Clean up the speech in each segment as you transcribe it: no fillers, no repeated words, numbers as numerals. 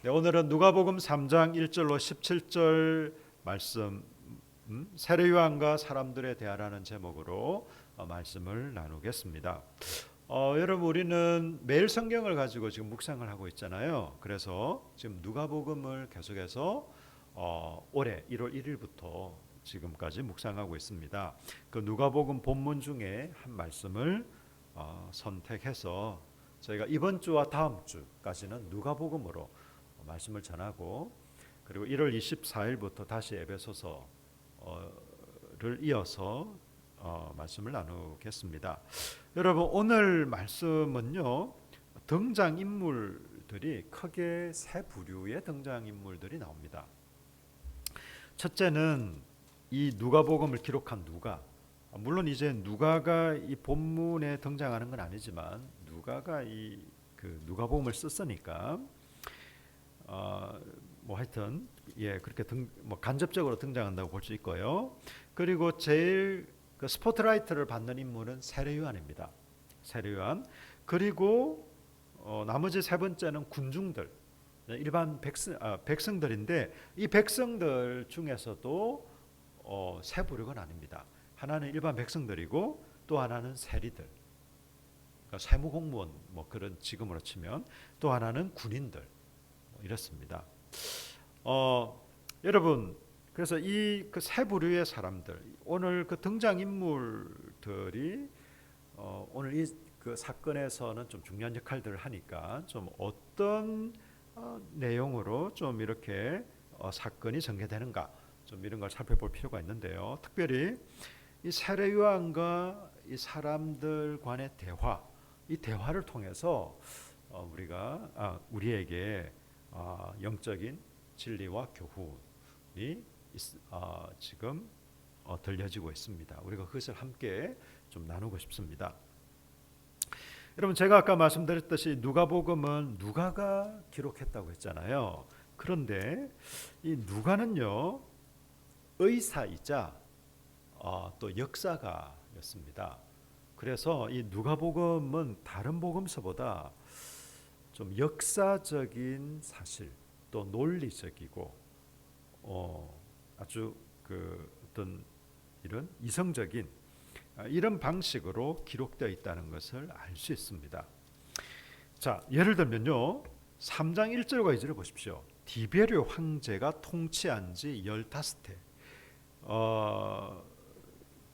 네, 오늘은 누가복음 3장 1절로 17절 말씀, 세례 요한과 사람들에 대하라는 제목으로 말씀을 나누겠습니다. 여러분, 우리는 매일 성경을 가지고 지금 묵상을 하고 있잖아요. 그래서 지금 누가복음을 계속해서 올해 1월 1일부터 지금까지 묵상하고 있습니다. 그 누가복음 본문 중에 한 말씀을 선택해서 저희가 이번 주와 다음 주까지는 누가복음으로 말씀을 전하고, 그리고 1월 24일부터 다시 에베소서를 이어서 말씀을 나누겠습니다. 여러분, 오늘 말씀은요, 등장인물들이 크게 세 부류의 등장인물들이 나옵니다. 첫째는 이 누가복음을 기록한 누가, 물론 이제 누가가 이 본문에 등장하는 건 아니지만 누가가 이 그 누가복음을 썼으니까 뭐 하여튼 그렇게 뭐 간접적으로 등장한다고 볼 수 있고요. 그리고 제일 그 스포트라이트를 받는 인물은 세례 요한입니다. 세례 요한. 그리고 나머지 세 번째는 군중들, 일반 백성들인데, 이 백성들 중에서도 세 부류가 나뉩니다. 하나는 일반 백성들이고 또 하나는 세리들, 그러니까 세무공무원 뭐 그런 직업으로 치면, 또 하나는 군인들, 이렇습니다. 여러분, 그래서 이 그 세 부류의 사람들, 오늘 그 등장 인물들이 오늘 이 그 사건에서는 좀 중요한 역할들을 하니까 좀 어떤 내용으로 좀 이렇게 사건이 전개되는가, 좀 이런 걸 살펴볼 필요가 있는데요. 특별히 이 세례 요한과 이 사람들 간의 대화, 이 대화를 통해서 우리에게 영적인 진리와 교훈이 지금 들려지고 있습니다. 우리가 그것을 함께 좀 나누고 싶습니다. 여러분, 제가 아까 말씀드렸듯이 누가복음은 누가가 기록했다고 했잖아요. 그런데 이 누가는요, 의사이자 또 역사가였습니다. 그래서 이 누가복음은 다른 복음서보다 좀 역사적인 사실, 또 논리적이고 아주 그 어떤 이런 이성적인 이런 방식으로 기록되어 있다는 것을 알 수 있습니다. 자, 예를 들면요, 3장 1절과 2절을 보십시오. 디베르 황제가 통치한 지 15해.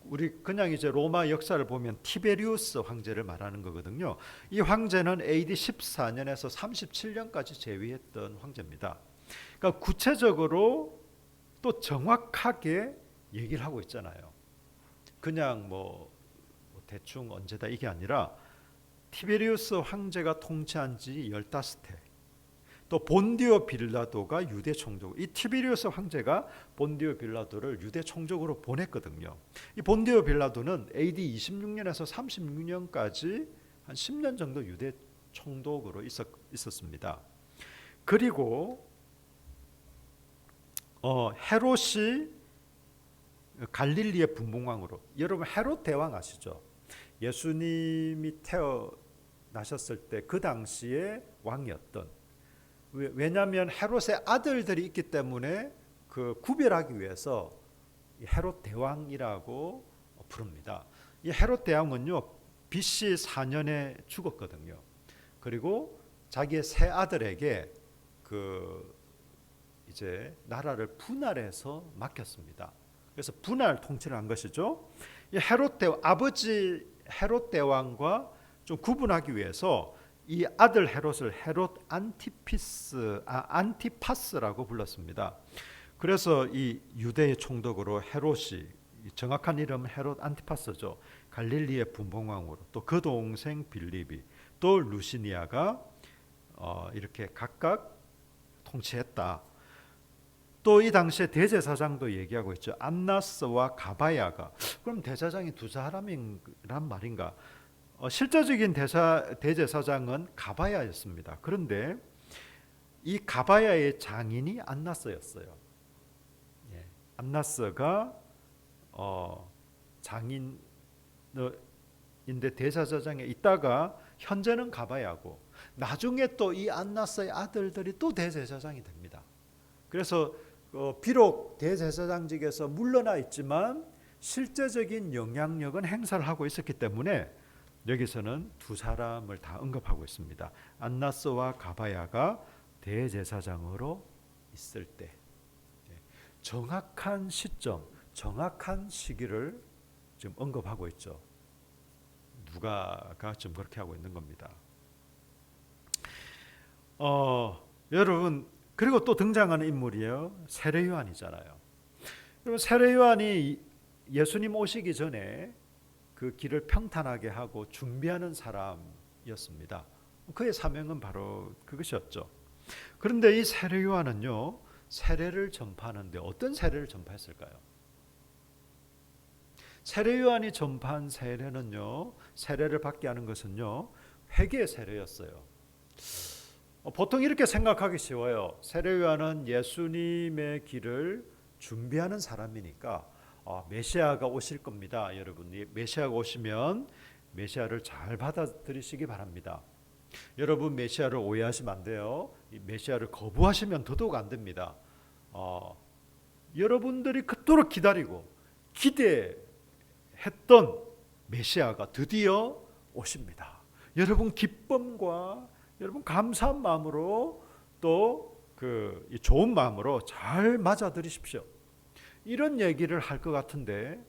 우리 그냥 이제 로마 역사를 보면 티베리우스 황제를 말하는 거거든요. 이 황제는 AD 14년에서 37년까지 재위했던 황제입니다. 그러니까 구체적으로 또 정확하게 얘기를 하고 있잖아요. 그냥 뭐 대충 언제다 이게 아니라 티베리우스 황제가 통치한 지 15해. 또 본디오 빌라도가 유대 총독, 이 티베리우스 황제가 본디오 빌라도를 유대 총독으로 보냈거든요. 이 본디오 빌라도는 AD 26년에서 36년까지 한 10년 정도 유대 총독으로 있었습니다. 그리고 헤롯이 갈릴리의 분봉왕으로, 여러분 헤롯 대왕 아시죠? 예수님이 태어나셨을 때 그 당시에 왕이었던, 왜냐하면 헤롯의 아들들이 있기 때문에 그 구별하기 위해서 헤롯 대왕이라고 부릅니다. 이 헤롯 대왕은요, BC 4년에 죽었거든요. 그리고 자기의 세 아들에게 그 이제 나라를 분할해서 맡겼습니다. 그래서 분할 통치를 한 것이죠. 이 아버지 헤롯 대왕과 좀 구분하기 위해서 이 아들 헤롯을 헤롯 안티파스라고 불렀습니다. 그래서 이 유대의 총독으로 헤롯이, 정확한 이름은 헤롯 안티파스죠. 갈릴리의 분봉왕으로, 또 그 동생 빌립이, 또 루시니아가 이렇게 각각 통치했다. 또 이 당시에 대제사장도 얘기하고 있죠. 안나스와 가바야가. 그럼 대제사장이 두 사람이란 말인가? 실제적인 대제사장은 가바야였습니다. 그런데 이 가바야의 장인이 안나스였어요. 안나스가 장인인데 대제사장에 있다가 현재는 가바야고, 나중에 또 이 안나스의 아들들이 또 대제사장이 됩니다. 그래서 비록 대제사장직에서 물러나 있지만 실제적인 영향력은 행사를 하고 있었기 때문에 여기서는 두 사람을 다 언급하고 있습니다. 안나스와 가바야가 대제사장으로 있을 때 정확한 시점, 정확한 시기를 지금 언급하고 있죠. 누가가 지금 그렇게 하고 있는 겁니다. 여러분, 그리고 또 등장하는 인물이에요. 세례 요한이잖아요. 여러분, 세례 요한이 예수님 오시기 전에 그 길을 평탄하게 하고 준비하는 사람이었습니다. 그의 사명은 바로 그것이었죠. 그런데 이 세례 요한은요, 세례를 전파하는데 어떤 세례를 전파했을까요? 세례 요한이 전파한 세례는요, 세례를 받게 하는 것은요, 회개 세례였어요. 보통 이렇게 생각하기 쉬워요. 세례 요한은 예수님의 길을 준비하는 사람이니까 메시아가 오실 겁니다. 여러분, 메시아가 오시면 메시아를 잘 받아들이시기 바랍니다. 여러분, 메시아를 오해하시면 안 돼요. 메시아를 거부하시면 더더욱 안 됩니다. 여러분들이 그토록 기다리고 기대했던 메시아가 드디어 오십니다. 여러분 기쁨과 여러분 감사한 마음으로 또 그 좋은 마음으로 잘 맞아들이십시오. 이런 얘기를 할 것 같은데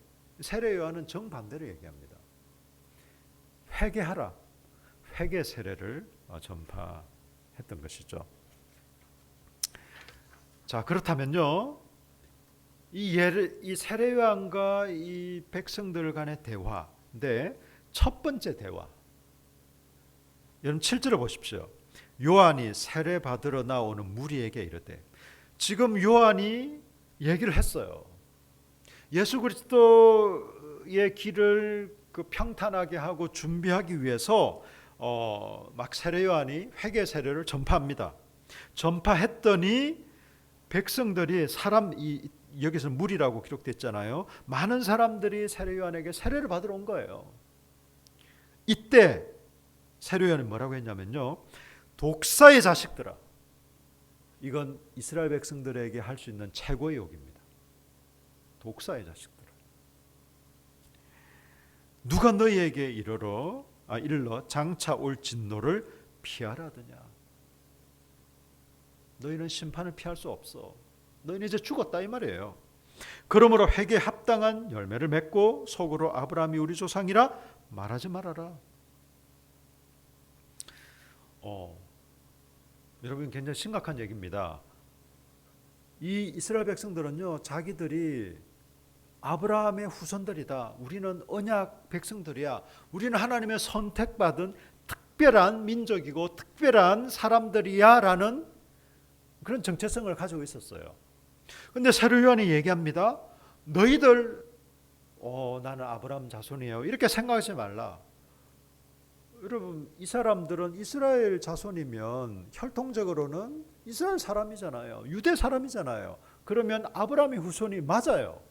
세례 요한은 정반대로 얘기합니다. 회개하라. 회개 세례를 전파했던 것이죠. 자, 그렇다면요, 이 세례 요한과 이 백성들 간의 대화인데 첫 번째 대화. 여러분 7절을 보십시오. 요한이 세례 받으러 나오는 무리에게 이르되, 지금 요한이 얘기를 했어요. 예수 그리스도의 길을 그 평탄하게 하고 준비하기 위해서 막 세례 요한이 회개 세례를 전파합니다. 전파했더니 백성들이 여기서 무리라고 기록됐잖아요. 많은 사람들이 세례 요한에게 세례를 받으러 온 거예요. 이때 세례 요한이 뭐라고 했냐면요, 독사의 자식들아. 이건 이스라엘 백성들에게 할 수 있는 최고의 욕입니다. 독사의 자식들아. 누가 너희에게 이르러 장차 올 진노를 피하라더냐. 너희는 심판을 피할 수 없어. 너희는 이제 죽었다 이 말이에요. 그러므로 회개에 합당한 열매를 맺고 속으로 아브라함이 우리 조상이라 말하지 말아라. 여러분, 굉장히 심각한 얘기입니다. 이 이스라엘 백성들은요, 자기들이 아브라함의 후손들이다. 우리는 언약 백성들이야. 우리는 하나님의 선택받은 특별한 민족이고 특별한 사람들이야 라는 그런 정체성을 가지고 있었어요. 그런데 세례 요한이 얘기합니다. 너희들 나는 아브라함 자손이에요. 이렇게 생각하지 말라. 여러분, 이 사람들은 이스라엘 자손이면 혈통적으로는 이스라엘 사람이잖아요. 유대 사람이잖아요. 그러면 아브라함의 후손이 맞아요.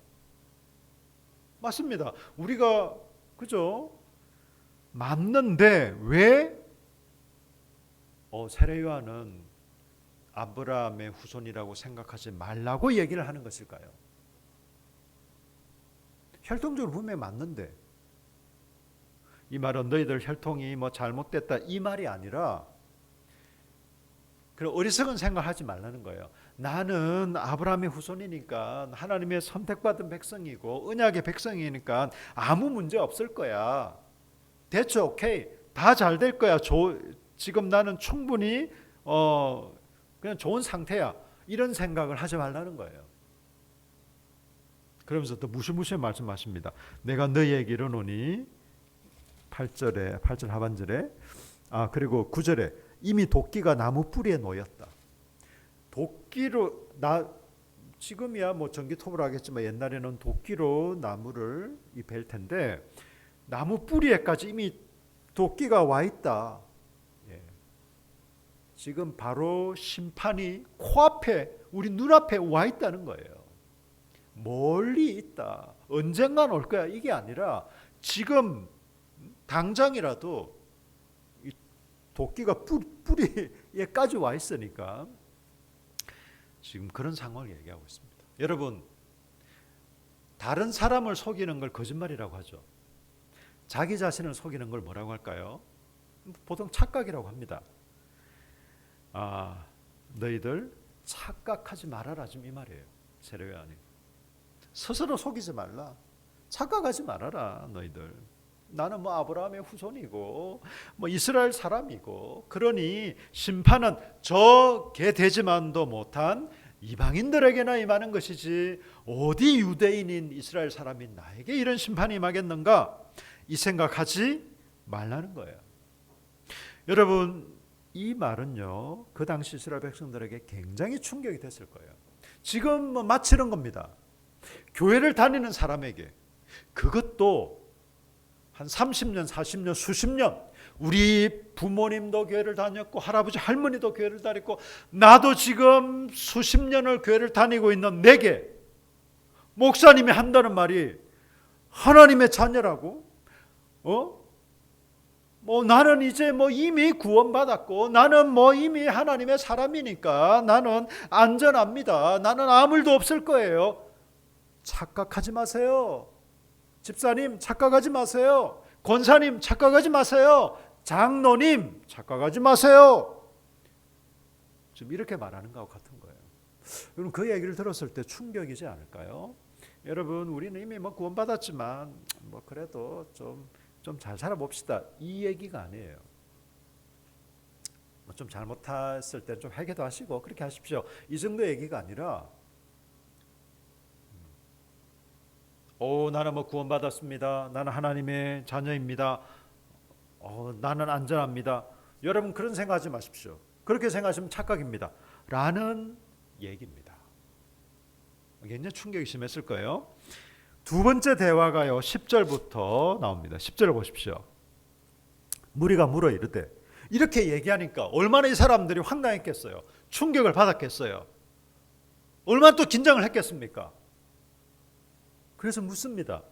맞습니다. 우리가 그죠? 맞는데 왜 세례 요한은 아브라함의 후손이라고 생각하지 말라고 얘기를 하는 것일까요? 혈통적으로 분명히 맞는데, 이 말은 너희들 혈통이 뭐 잘못됐다 이 말이 아니라 그런 어리석은 생각하지 말라는 거예요. 나는 아브라함의 후손이니까 하나님의 선택받은 백성이고 언약의 백성이니까 아무 문제 없을 거야. 대체 오케이. 다 잘 될 거야. 지금 나는 충분히 그냥 좋은 상태야. 이런 생각을 하지 말라는 거예요. 그러면서 또 무시무시한 말씀하십니다. 내가 너희에게 이르노니 8절 하반절에 그리고 9절에 이미 도끼가 나무 뿌리에 놓였다. 도끼로 지금이야 뭐 전기톱으로 하겠지만 옛날에는 도끼로 나무를 벨 텐데 나무 뿌리에까지 이미 도끼가 와 있다. 지금 바로 심판이 코앞에 우리 눈앞에 와 있다는 거예요. 멀리 있다. 언젠간 올 거야. 이게 아니라 지금 당장이라도 도끼가 뿌리에까지 와 있으니까 지금 그런 상황을 얘기하고 있습니다. 여러분, 다른 사람을 속이는 걸 거짓말이라고 하죠. 자기 자신을 속이는 걸 뭐라고 할까요? 보통 착각이라고 합니다. 너희들 착각하지 말아라, 지금 이 말이에요. 세례요한이 스스로 속이지 말라, 착각하지 말아라. 너희들, 나는 뭐 아브라함의 후손이고 뭐 이스라엘 사람이고, 그러니 심판은 저게 되지만도 못한 이방인들에게나 임하는 것이지 어디 유대인인 이스라엘 사람인 나에게 이런 심판이 임하겠는가, 이 생각하지 말라는 거예요. 여러분, 이 말은요, 그 당시 이스라엘 백성들에게 굉장히 충격이 됐을 거예요. 지금 뭐 마치는 겁니다. 교회를 다니는 사람에게, 그것도 한 30년, 40년, 수십 년, 우리 부모님도 교회를 다녔고 할아버지 할머니도 교회를 다녔고 나도 지금 수십 년을 교회를 다니고 있는 내게 목사님이 한다는 말이 하나님의 자녀라고? 뭐 나는 이제 뭐 이미 구원받았고 나는 뭐 이미 하나님의 사람이니까 나는 안전합니다. 나는 아무 일도 없을 거예요. 착각하지 마세요. 집사님, 착각하지 마세요. 권사님, 착각하지 마세요. 장로님, 착각하지 마세요. 지금 이렇게 말하는 것과 같은 거예요. 여러분, 그 얘기를 들었을 때 충격이지 않을까요? 여러분, 우리는 이미 뭐 구원받았지만 뭐 그래도 좀 잘 살아봅시다, 이 얘기가 아니에요. 좀 잘못했을 때 좀 회개도 하시고 그렇게 하십시오, 이 정도 얘기가 아니라 나는 뭐 구원받았습니다, 나는 하나님의 자녀입니다, 나는 안전합니다. 여러분, 그런 생각하지 마십시오. 그렇게 생각하시면 착각입니다 라는 얘기입니다. 굉장히 충격이 심했을 거예요. 두 번째 대화가요, 10절부터 나옵니다. 10절을 보십시오. 무리가 물어 이르되, 이렇게 얘기하니까 얼마나 이 사람들이 황당했겠어요. 충격을 받았겠어요. 얼마나 또 긴장을 했겠습니까? 그래서 묻습니다.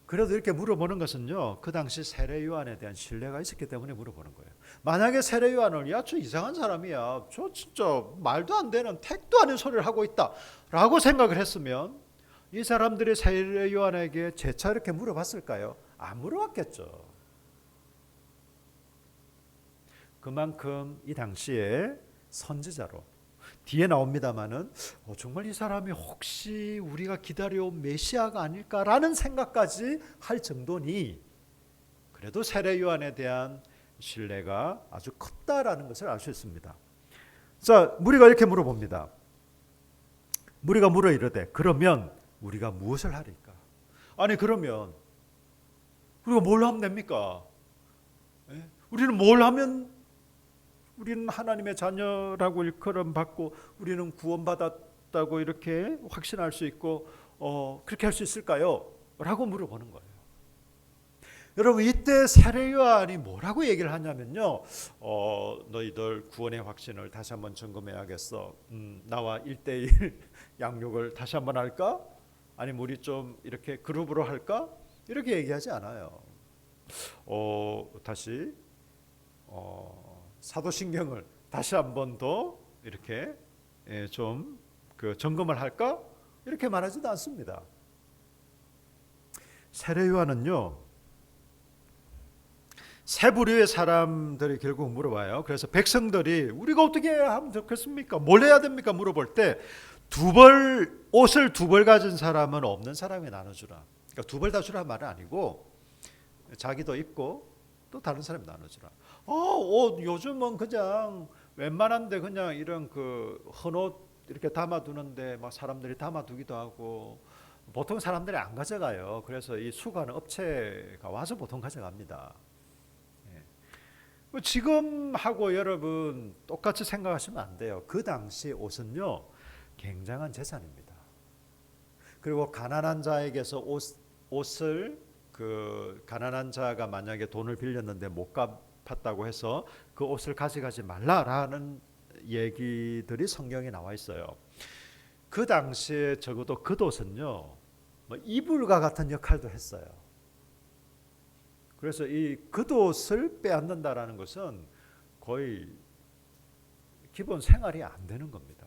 그래도 이렇게 물어보는 것은요, 그 당시 세례 요한에 대한 신뢰가 있었기 때문에 물어보는 거예요. 만약에 세례 요한을 저 이상한 사람이야, 저 진짜 말도 안 되는 택도 아닌 소리를 하고 있다 라고 생각을 했으면 이 사람들이 세례 요한에게 재차 이렇게 물어봤을까요? 안 물어봤겠죠. 그만큼 이 당시에 선지자로, 뒤에 나옵니다마는 정말 이 사람이 혹시 우리가 기다려온 메시아가 아닐까라는 생각까지 할 정도니 그래도 세례 요한에 대한 신뢰가 아주 컸다라는 것을 알 수 있습니다. 자, 무리가 이렇게 물어봅니다. 무리가 물어 이르되, 그러면 우리가 무엇을 하리까? 아니, 그러면 우리가 뭘 하면 됩니까? 우리는 뭘 하면, 우리는 하나님의 자녀라고 일컬음 받고 우리는 구원받았다고 이렇게 확신할 수 있고 그렇게 할 수 있을까요? 라고 물어보는 거예요. 여러분, 이때 세례 요한이 뭐라고 얘기를 하냐면요, 너희들 구원의 확신을 다시 한번 점검해야겠어. 나와 1대1 양육을 다시 한번 할까? 아니면 우리 좀 이렇게 그룹으로 할까? 이렇게 얘기하지 않아요. 다시 사도신경을 다시 한번 더 이렇게 좀 그 점검을 할까? 이렇게 말하지도 않습니다. 세례 요한은요, 세 부류의 사람들이 결국 물어봐요. 그래서 백성들이 우리가 어떻게 하면 좋겠습니까? 뭘 해야 됩니까? 물어볼 때 옷을 두 벌 가진 사람은 없는 사람이 나눠주라. 그러니까 두 벌 다 주라는 말은 아니고 자기도 입고 또 다른 사람이 나눠주라. 옷 요즘은 그냥 웬만한데 그냥 이런 그 헌옷 이렇게 담아두는데 막 사람들이 담아두기도 하고 보통 사람들이 안 가져가요. 그래서 이 수거하는 업체가 와서 보통 가져갑니다. 지금하고 여러분 똑같이 생각하시면 안 돼요. 그 당시 옷은요, 굉장한 재산입니다. 그리고 가난한 자에게서 옷을 그 가난한 자가 만약에 돈을 빌렸는데 못 갚았다고 해서 그 옷을 가져가지 말라라는 얘기들이 성경에 나와 있어요. 그 당시에 적어도 겉옷은요, 뭐 이불과 같은 역할도 했어요. 그래서 이 겉옷을 빼앗는다라는 것은 거의 기본 생활이 안 되는 겁니다.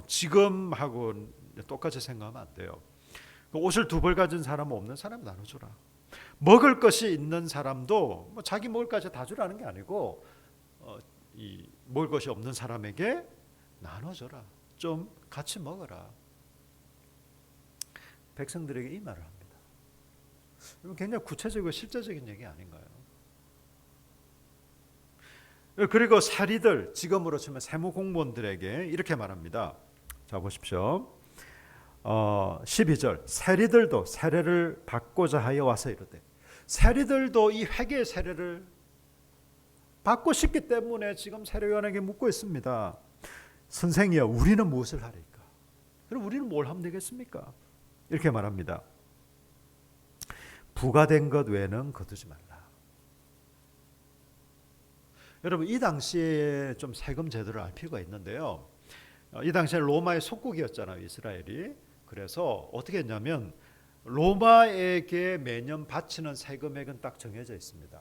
지금하고 똑같이 생각하면 안 돼요. 옷을 두 벌 가진 사람은 없는 사람 나눠주라. 먹을 것이 있는 사람도 뭐 자기 먹을 것이 다 주라는 게 아니고 이 먹을 것이 없는 사람에게 나눠줘라. 좀 같이 먹어라. 백성들에게 이 말을 합니다. 굉장히 구체적이고 실제적인 얘기 아닌가요? 그리고 사리들, 지금으로 치면 세무 공무원들에게 이렇게 말합니다. 자 보십시오. 12절 세리들도 세례를 받고자 하여 와서 이르되, 세리들도 이 회개의 세례를 받고 싶기 때문에 지금 세례요한에게 묻고 있습니다. 선생이여, 우리는 무엇을 하리까? 그럼 우리는 뭘 하면 되겠습니까? 이렇게 말합니다. 부과된 것 외에는 거두지 말라. 여러분, 이 당시에 좀 세금 제도를 알 필요가 있는데요. 이 당시에 로마의 속국이었잖아요, 이스라엘이. 그래서 어떻게 했냐면 로마에게 매년 바치는 세금액은 딱 정해져 있습니다.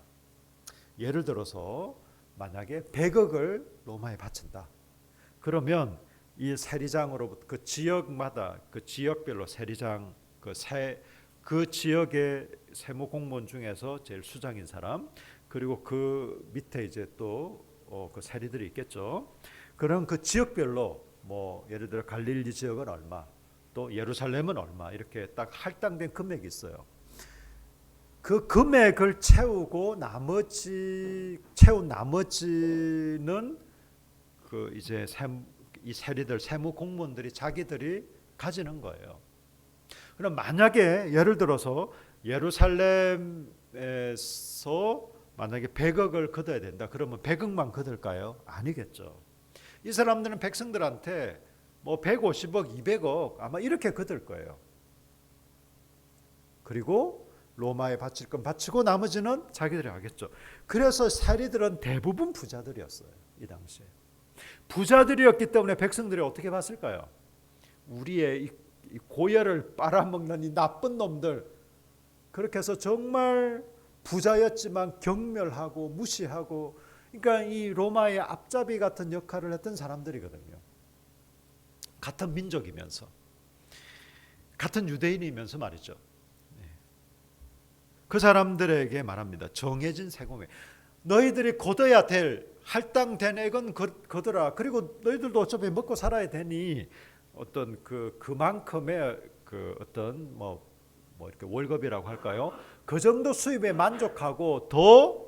예를 들어서 만약에 100억을 로마에 바친다. 그러면 이 세리장으로부터 그 지역마다 그 지역별로 세리장 그 지역의 세무 공무원 중에서 제일 수장인 사람, 그리고 그 밑에 이제 또 그 세리들이 있겠죠. 그런 그 지역별로 뭐 예를 들어 갈릴리 지역은 얼마, 또 예루살렘은 얼마, 이렇게 딱 할당된 금액이 있어요. 그 금액을 채운 나머지는 그 이제 이 세리들 세무 공무원들이 자기들이 가지는 거예요. 그럼 만약에 예를 들어서 예루살렘에서 만약에 100억을 걷어야 된다. 그러면 100억만 걷을까요? 아니겠죠. 이 사람들은 백성들한테 뭐 150억, 200억 아마 이렇게 걷을 거예요. 그리고 로마에 바칠 건 바치고 나머지는 자기들이 하겠죠. 그래서 세리들은 대부분 부자들이었어요. 이 당시에. 부자들이었기 때문에 백성들이 어떻게 봤을까요? 우리의 이 고열을 빨아먹는 이 나쁜 놈들, 그렇게 해서 정말 부자였지만 경멸하고 무시하고, 그러니까 이 로마의 앞잡이 같은 역할을 했던 사람들이거든요. 같은 민족이면서, 같은 유대인이면서 말이죠. 그 사람들에게 말합니다. 정해진 세금액, 너희들이 거둬야 될 할당된 액은 거둬라. 그리고 너희들도 어차피 먹고 살아야 되니 어떤 그만큼의 그 어떤 뭐 이렇게 월급이라고 할까요? 그 정도 수입에 만족하고 더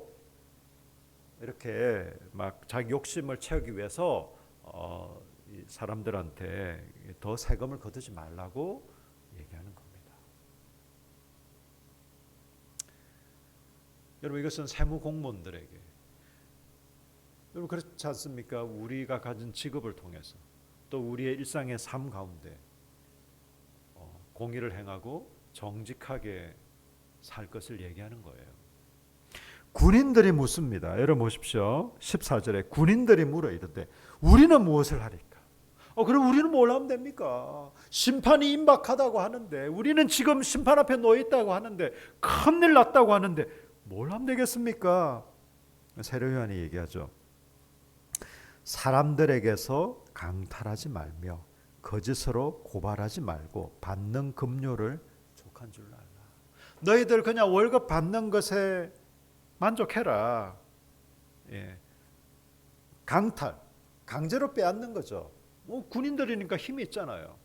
이렇게 막 자기 욕심을 채우기 위해서 이 사람들한테 더 세금을 거두지 말라고 얘기하는 겁니다. 여러분, 이것은 세무 공무원들에게, 여러분 그렇지 않습니까? 우리가 가진 직업을 통해서 또 우리의 일상의 삶 가운데 공의를 행하고 정직하게 살 것을 얘기하는 거예요. 군인들이 묻습니다. 여러분 보십시오. 14절에 군인들이 물어 이르되 우리는 무엇을 하리까? 그럼 우리는 뭘 하면 됩니까? 심판이 임박하다고 하는데, 우리는 지금 심판 앞에 놓여 있다고 하는데, 큰일 났다고 하는데 뭘 하면 되겠습니까? 세례요한이 얘기하죠. 사람들에게서 강탈하지 말며 거짓으로 고발하지 말고 받는 급료를 족한 줄 알라. 너희들 그냥 월급 받는 것에 만족해라. 강탈, 강제로 빼앗는 거죠. 군인들이니까 힘이 있잖아요.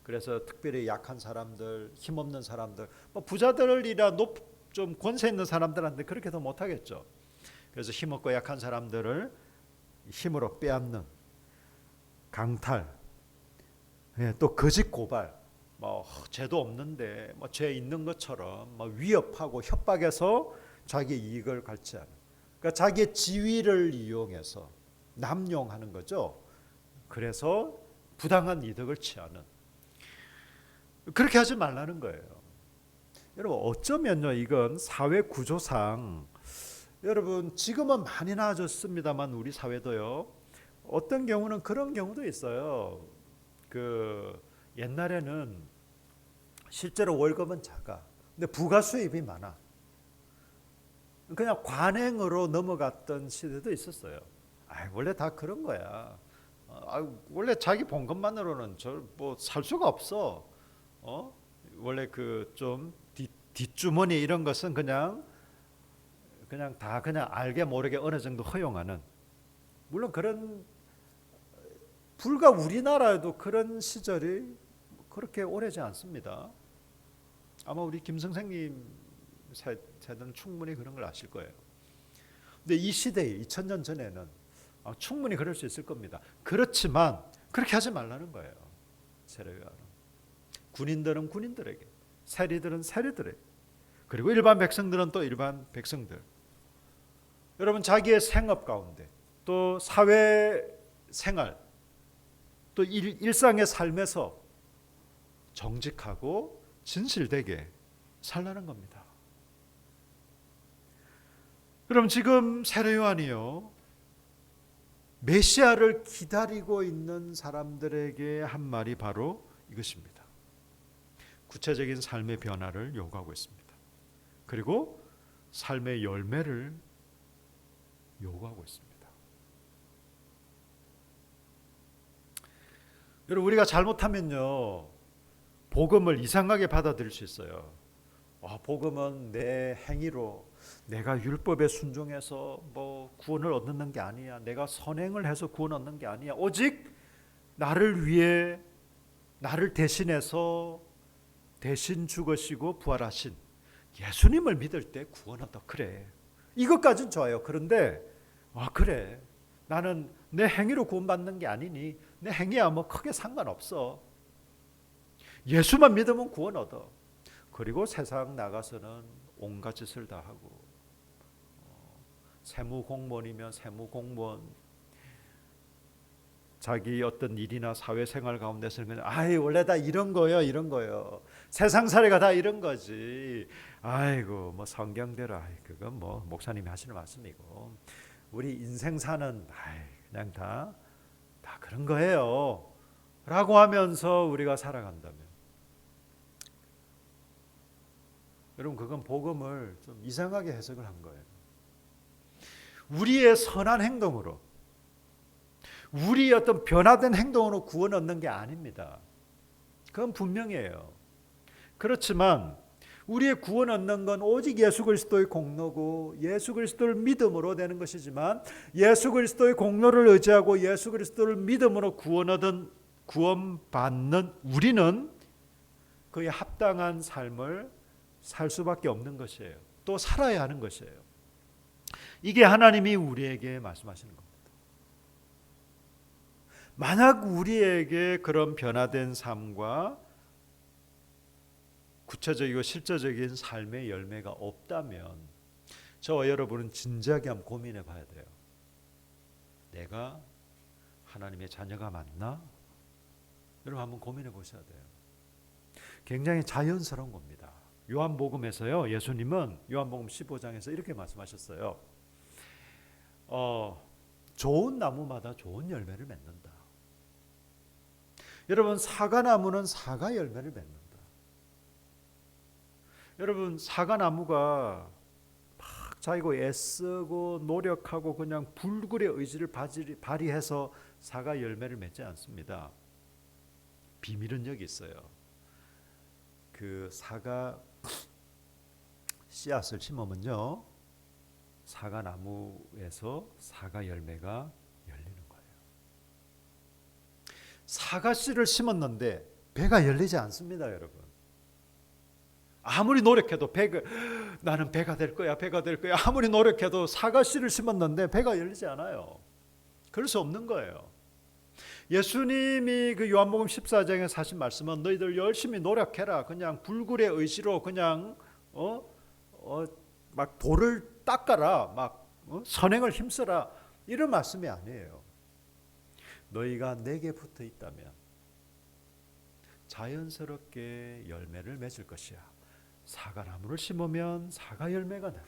그래서 특별히 약한 사람들, 힘없는 사람들, 부자들이라 좀 권세 있는 사람들한테 그렇게도 못하겠죠. 그래서 힘없고 약한 사람들을 힘으로 빼앗는 강탈, 또 거짓 고발, 죄도 없는데 죄 있는 것처럼 위협하고 협박해서 자기 이익을 갈취하는, 그러니까 자기의 지위를 이용해서 남용하는 거죠. 그래서 부당한 이득을 취하는, 그렇게 하지 말라는 거예요. 여러분, 어쩌면요, 이건 사회 구조상, 여러분 지금은 많이 나아졌습니다만 우리 사회도요, 어떤 경우는 그런 경우도 있어요. 옛날에는 실제로 월급은 작아. 근데 부가 수입이 많아. 그냥 관행으로 넘어갔던 시대도 있었어요. 원래 다 그런 거야. 원래 자기 본 것만으로는 저 뭐 살 수가 없어. 원래 그 좀 뒷주머니 이런 것은 그냥 다 그냥 알게 모르게 어느 정도 허용하는. 물론 그런 불과 우리나라에도 그런 시절이 그렇게 오래지 않습니다. 아마 우리 김 선생님 세대는 충분히 그런 걸 아실 거예요. 근데 이 시대에 2000년 전에는 충분히 그럴 수 있을 겁니다. 그렇지만 그렇게 하지 말라는 거예요. 세례요한은. 군인들은 군인들에게, 세리들은 세리들에게, 그리고 일반 백성들은 또 일반 백성들. 여러분 자기의 생업 가운데 또 사회 생활 또 일상의 삶에서 정직하고 진실되게 살라는 겁니다. 그럼 지금 세례 요한이요, 메시아를 기다리고 있는 사람들에게 한 말이 바로 이것입니다. 구체적인 삶의 변화를 요구하고 있습니다. 그리고 삶의 열매를 요구하고 있습니다. 여러분 우리가 잘못하면요 복음을 이상하게 받아들일 수 있어요. 복음은 내 행위로 내가 율법에 순종해서 뭐 구원을 얻는 게 아니야. 내가 선행을 해서 구원 얻는 게 아니야. 오직 나를 위해 나를 대신해서 대신 죽으시고 부활하신 예수님을 믿을 때 구원 얻어. 그래. 이것까지는 좋아요. 그런데 그래. 나는 내 행위로 구원받는 게 아니니 내 행위야 뭐 크게 상관없어. 예수만 믿으면 구원 얻어. 그리고 세상 나가서는 온갖 짓을 다 하고 세무공무원이면 세무공무원, 자기 어떤 일이나 사회생활 가운데서는 그냥 원래 다 이런 거요. 세상살이가 다 이런 거지. 아이고 뭐 성경대로 그건 뭐 목사님이 하시는 말씀이고 우리 인생 사는 그냥 다 그런 거예요 라고 하면서 우리가 살아간다면 여러분 그건 복음을 좀 이상하게 해석을 한 거예요. 우리의 선한 행동으로 우리의 어떤 변화된 행동으로 구원 얻는 게 아닙니다. 그건 분명해요. 그렇지만 우리의 구원 얻는 건 오직 예수 그리스도의 공로고 예수 그리스도를 믿음으로 되는 것이지만 예수 그리스도의 공로를 의지하고 예수 그리스도를 믿음으로 구원받는 우리는 그에 합당한 삶을 살 수밖에 없는 것이에요. 또 살아야 하는 것이에요. 이게 하나님이 우리에게 말씀하시는 겁니다. 만약 우리에게 그런 변화된 삶과 구체적이고 실제적인 삶의 열매가 없다면 저와 여러분은 진지하게 한번 고민해 봐야 돼요. 내가 하나님의 자녀가 맞나? 여러분 한번 고민해 보셔야 돼요. 굉장히 자연스러운 겁니다. 요한복음에서요, 예수님은 요한복음 15장에서 이렇게 말씀하셨어요. 좋은 나무마다 좋은 열매를 맺는다. 여러분 사과나무는 사과 열매를 맺는다. 여러분 사과나무가 막 자기가 애쓰고 노력하고 그냥 불굴의 의지를 발휘해서 사과 열매를 맺지 않습니다. 비밀은 여기 있어요. 그 사과 씨앗을 심으면요 사과나무에서 사과 열매가 열리는 거예요. 사과 씨를 심었는데 배가 열리지 않습니다, 여러분. 아무리 노력해도 나는 배가 될 거야. 아무리 노력해도 사과 씨를 심었는데 배가 열리지 않아요. 그럴 수 없는 거예요. 예수님이 그 요한복음 14장에서 하신 말씀은 너희들 열심히 노력해라. 그냥 불굴의 의지로 그냥 막 돌을 닦아라. 막 선행을 힘써라. 이런 말씀이 아니에요. 너희가 내게 붙어 있다면 자연스럽게 열매를 맺을 것이야. 사과나무를 심으면 사과 열매가 나.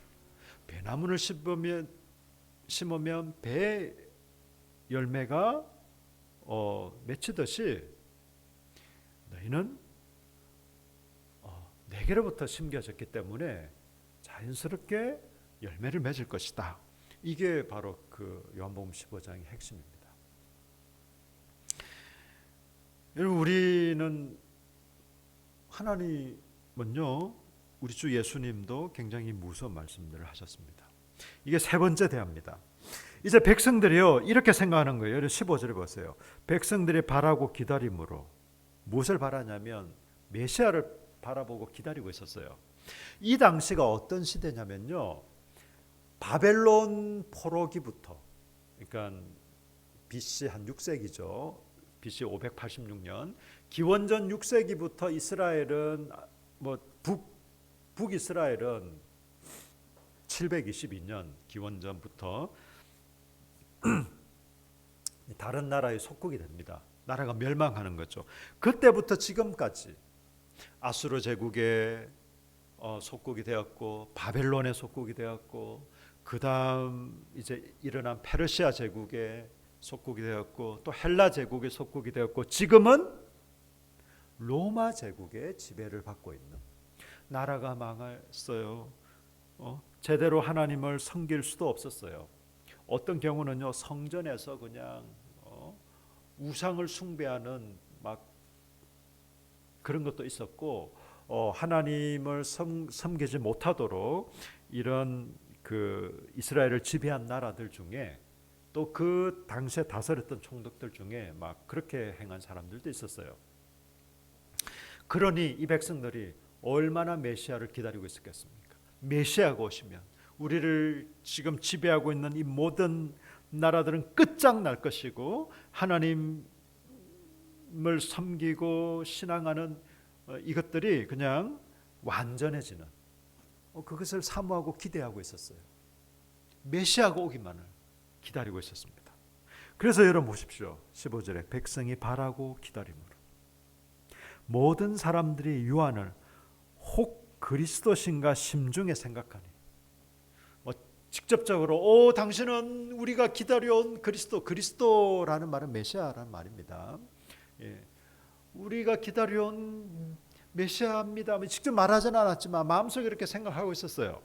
배나무를 심으면 배 열매가 맺히듯이 너희는 내게로부터 심겨졌기 때문에 자연스럽게 열매를 맺을 것이다. 이게 바로 그 요한복음 15장의 핵심입니다. 여러분, 우리는 하나님은요, 우리 주 예수님도 굉장히 무서운 말씀들을 하셨습니다. 이게 세 번째 대화입니다. 이제 백성들이요 이렇게 생각하는 거예요. 15절에 보세요. 백성들이 바라고 기다림으로 무엇을 바라냐면 메시아를 바라보고 기다리고 있었어요. 이 당시가 어떤 시대냐면요, 바벨론 포로기부터, 그러니까 BC 한 6세기죠. BC 586년, 기원전 6세기부터 이스라엘은 북이스라엘은 722년 기원전부터 다른 나라의 속국이 됩니다. 나라가 멸망하는 거죠. 그때부터 지금까지 아수르 제국의 속국이 되었고, 바벨론의 속국이 되었고, 그 다음 이제 일어난 페르시아 제국의 속국이 되었고, 또 헬라 제국의 속국이 되었고, 지금은 로마 제국의 지배를 받고 있는, 나라가 망했어요. 제대로 하나님을 섬길 수도 없었어요. 어떤 경우는요, 성전에서 그냥 우상을 숭배하는 막 그런 것도 있었고, 하나님을 섬기지 못하도록 이런 그 이스라엘을 지배한 나라들 중에, 또 그 당시에 다스렸던 총독들 중에 막 그렇게 행한 사람들도 있었어요. 그러니 이 백성들이 얼마나 메시아를 기다리고 있었겠습니까? 메시아가 오시면 우리를 지금 지배하고 있는 이 모든 나라들은 끝장날 것이고, 하나님을 섬기고 신앙하는 이것들이 그냥 완전해지는, 그것을 사모하고 기대하고 있었어요. 메시아가 오기만을 기다리고 있었습니다. 그래서 여러분 보십시오. 15절에 백성이 바라고 기다림으로 모든 사람들이 요한을 혹 그리스도신가 심중에 생각하니, 직접적으로 당신은 우리가 기다려온 그리스도라는 말은 메시아라는 말입니다. 예, 우리가 기다려온 메시아입니다. 직접 말하지는 않았지만 마음속에 이렇게 생각하고 있었어요.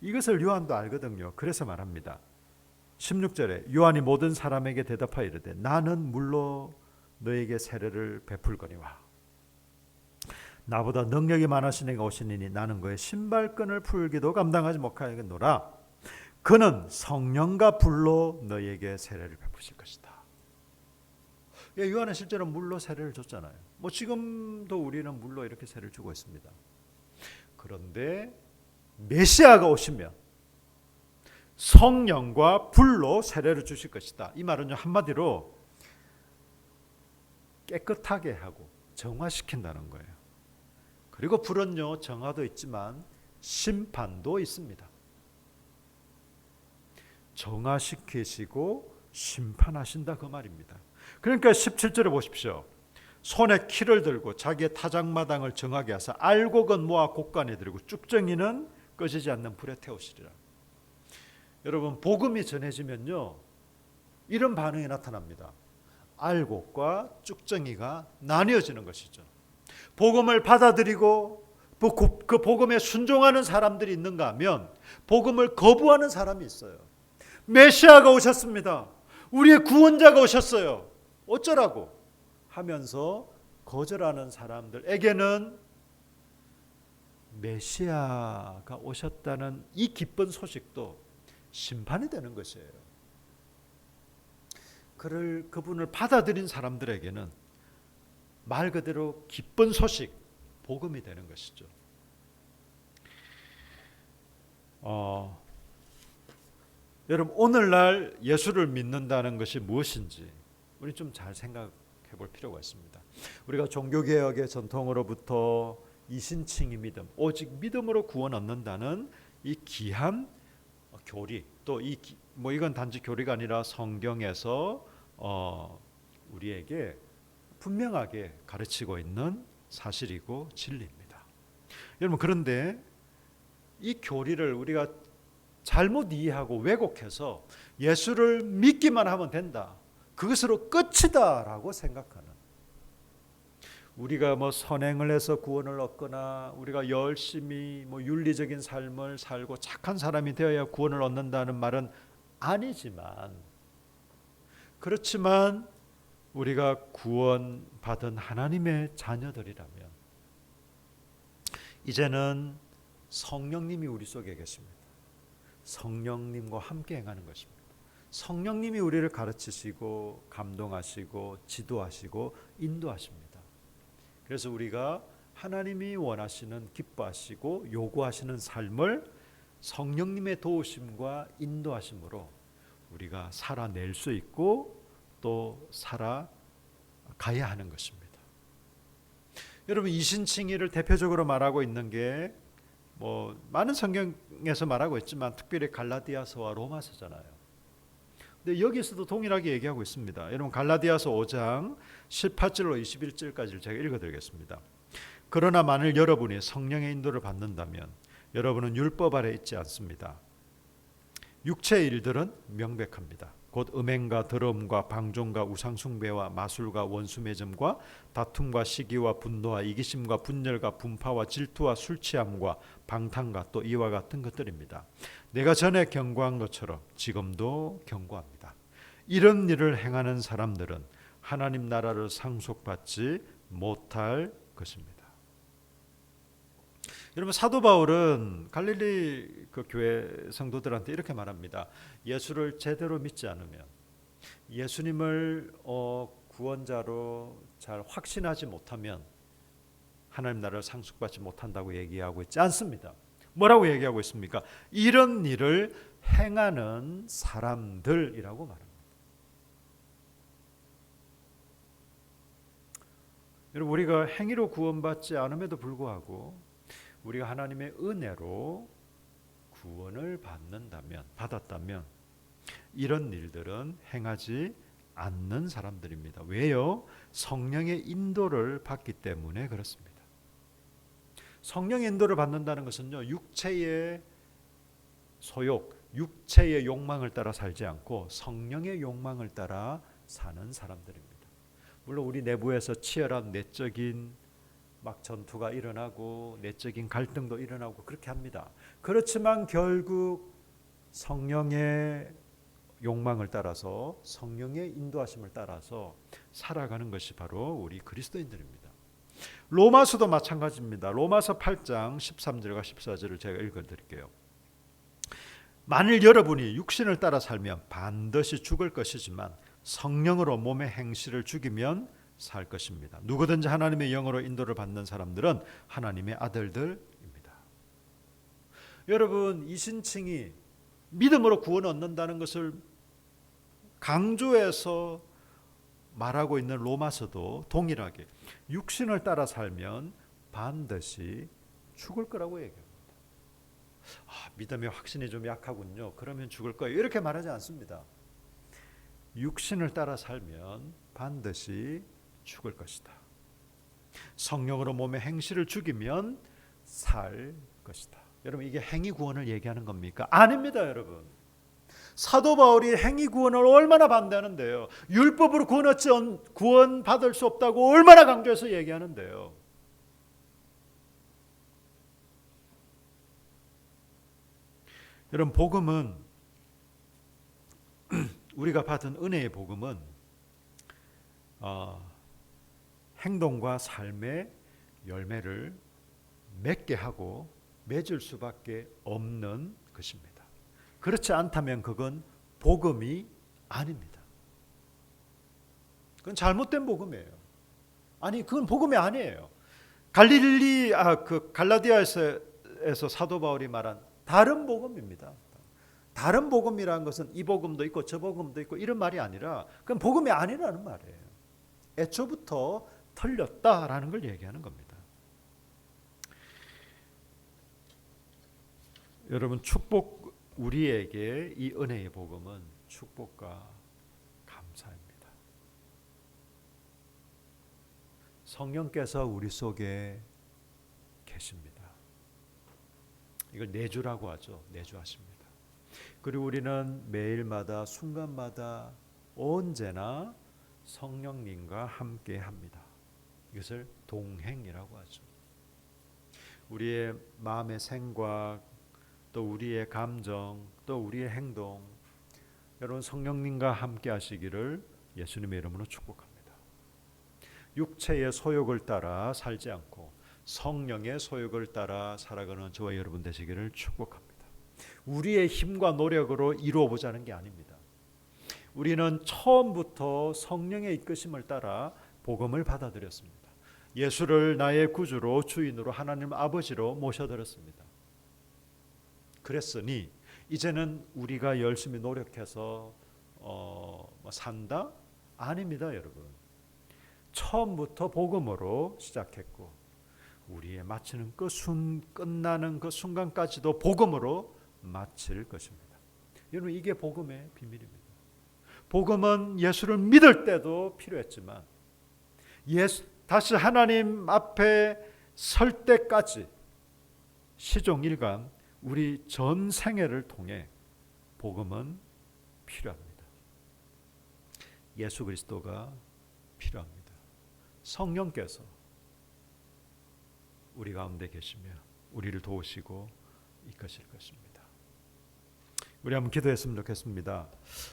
이것을 요한도 알거든요. 그래서 말합니다. 16절에 요한이 모든 사람에게 대답하여 이르되 나는 물로 너에게 세례를 베풀거니와 나보다 능력이 많으신 이가 오시니 나는 그의 신발끈을 풀기도 감당하지 못하겠노라. 그는 성령과 불로 너에게 세례를 베푸실 것이다. 요한은 실제로 물로 세례를 줬잖아요. 지금도 우리는 물로 이렇게 세례를 주고 있습니다. 그런데 메시아가 오시면 성령과 불로 세례를 주실 것이다. 이 말은요, 한마디로 깨끗하게 하고 정화시킨다는 거예요. 그리고 불은요, 정화도 있지만 심판도 있습니다. 정화시키시고 심판하신다, 그 말입니다. 그러니까 17절에 보십시오. 손에 키를 들고 자기의 타작마당을 정하게 하사 알곡은 모아 곡간에 들고 쭉정이는 꺼지지 않는 불에 태우시리라. 여러분, 복음이 전해지면요, 이런 반응이 나타납니다. 알곡과 쭉정이가 나뉘어지는 것이죠. 복음을 받아들이고 그 복음에 순종하는 사람들이 있는가 하면 복음을 거부하는 사람이 있어요. 메시아가 오셨습니다. 우리의 구원자가 오셨어요. 어쩌라고 하면서 거절하는 사람들에게는 메시아가 오셨다는 이 기쁜 소식도 심판이 되는 것이에요. 그분을 받아들인 사람들에게는 말 그대로 기쁜 소식, 복음이 되는 것이죠. 여러분, 오늘날 예수를 믿는다는 것이 무엇인지 우리 좀 잘 생각해 볼 필요가 있습니다. 우리가 종교개혁의 전통으로부터 이신칭의 믿음, 오직 믿음으로 구원 얻는다는 이 귀한 교리, 또 이건 단지 교리가 아니라 성경에서 우리에게 분명하게 가르치고 있는 사실이고 진리입니다. 여러분, 그런데 이 교리를 우리가 잘못 이해하고 왜곡해서 예수를 믿기만 하면 된다, 그것으로 끝이다라고 생각하는, 우리가 뭐 선행을 해서 구원을 얻거나 우리가 열심히 뭐 윤리적인 삶을 살고 착한 사람이 되어야 구원을 얻는다는 말은 아니지만, 그렇지만 우리가 구원받은 하나님의 자녀들이라면 이제는 성령님이 우리 속에 계십니다. 성령님과 함께 행하는 것입니다. 성령님이 우리를 가르치시고 감동하시고 지도하시고 인도하십니다. 그래서 우리가 하나님이 원하시는, 기뻐하시고 요구하시는 삶을 성령님의 도우심과 인도하심으로 우리가 살아낼 수 있고 또 살아가야 하는 것입니다. 여러분, 이신칭의를 대표적으로 말하고 있는 게 뭐 많은 성경에서 말하고 있지만 특별히 갈라디아서와 로마서잖아요. 근데 여기서도 동일하게 얘기하고 있습니다. 여러분, 갈라디아서 5장 18절로 21절까지를 제가 읽어드리겠습니다. 그러나 만일 여러분이 성령의 인도를 받는다면 여러분은 율법 아래 있지 않습니다. 육체의 일들은 명백합니다. 곧 음행과 더러움과 방종과 우상숭배와 마술과 원수매점과 다툼과 시기와 분노와 이기심과 분열과 분파와 질투와 술취함과 방탕과 또 이와 같은 것들입니다. 내가 전에 경고한 것처럼 지금도 경고합니다. 이런 일을 행하는 사람들은 하나님 나라를 상속받지 못할 것입니다. 여러분, 사도 바울은 갈릴리 그 교회 성도들한테 이렇게 말합니다. 예수를 제대로 믿지 않으면, 예수님을 구원자로 잘 확신하지 못하면 하나님 나라를 상속받지 못한다고 얘기하고 있지 않습니다. 뭐라고 얘기하고 있습니까? 이런 일을 행하는 사람들이라고 말합니다. 여러분, 우리가 행위로 구원받지 않음에도 불구하고 우리가 하나님의 은혜로 구원을 받았다면 이런 일들은 행하지 않는 사람들입니다. 왜요? 성령의 인도를 받기 때문에 그렇습니다. 성령의 인도를 받는다는 것은요, 육체의 소욕, 육체의 욕망을 따라 살지 않고 성령의 욕망을 따라 사는 사람들입니다. 물론 우리 내부에서 치열한 내적인 막 전투가 일어나고 내적인 갈등도 일어나고 그렇게 합니다. 그렇지만 결국 성령의 욕망을 따라서, 성령의 인도하심을 따라서 살아가는 것이 바로 우리 그리스도인들입니다. 로마서도 마찬가지입니다. 로마서 8장 13절과 14절을 제가 읽어드릴게요. 만일 여러분이 육신을 따라 살면 반드시 죽을 것이지만 성령으로 몸의 행실을 죽이면 살 것입니다. 누구든지 하나님의 영으로 인도를 받는 사람들은 하나님의 아들들입니다. 여러분, 이신칭이 믿음으로 구원 얻는다는 것을 강조해서 말하고 있는 로마서도 동일하게 육신을 따라 살면 반드시 죽을 거라고 얘기합니다. 믿음의 확신이 좀 약하군요. 그러면 죽을 거예요. 이렇게 말하지 않습니다. 육신을 따라 살면 반드시 죽을 것이다. 성령으로 몸의 행실을 죽이면 살 것이다. 여러분, 이게 행위 구원을 얘기하는 겁니까? 아닙니다, 여러분. 사도 바울이 행위 구원을 얼마나 반대하는데요. 율법으로 구원받을 수 없다고 얼마나 강조해서 얘기하는데요. 여러분, 복음은, 우리가 받은 은혜의 복음은 행동과 삶의 열매를 맺게 하고 맺을 수밖에 없는 것입니다. 그렇지 않다면 그건 복음이 아닙니다. 그건 잘못된 복음이에요. 아니, 그건 복음이 아니에요. 갈라디아에서 사도 바울이 말한 다른 복음입니다. 다른 복음이라는 것은 이 복음도 있고 저 복음도 있고 이런 말이 아니라 그건 복음이 아니라는 말이에요. 애초부터 틀렸다라는 걸 얘기하는 겁니다. 여러분, 우리에게 이 은혜의 복음은 축복과 감사입니다. 성령께서 우리 속에 계십니다. 이걸 내주라고 하죠. 내주하십니다. 그리고 우리는 매일마다 순간마다 언제나 성령님과 함께 합니다. 이것을 동행이라고 하죠. 우리의 마음의 생각, 또 우리의 감정, 또 우리의 행동, 여러분 성령님과 함께 하시기를 예수님의 이름으로 축복합니다. 육체의 소욕을 따라 살지 않고 성령의 소욕을 따라 살아가는 저와 여러분 되시기를 축복합니다. 우리의 힘과 노력으로 이루어 보자는 게 아닙니다. 우리는 처음부터 성령의 이끄심을 따라 복음을 받아들였습니다. 예수를 나의 구주로 주인으로 하나님 아버지로 모셔드렸습니다. 그랬으니 이제는 우리가 열심히 노력해서 산다? 아닙니다, 여러분. 처음부터 복음으로 시작했고 우리의 마치는 끝나는 그 순간까지도 복음으로 마칠 것입니다. 여러분 이게 복음의 비밀입니다. 복음은 예수를 믿을 때도 필요했지만 다시 하나님 앞에 설 때까지 시종일관 우리 전 생애를 통해 복음은 필요합니다. 예수 그리스도가 필요합니다. 성령께서 우리 가운데 계시며 우리를 도우시고 이끄실 것입니다. 우리 한번 기도했으면 좋겠습니다.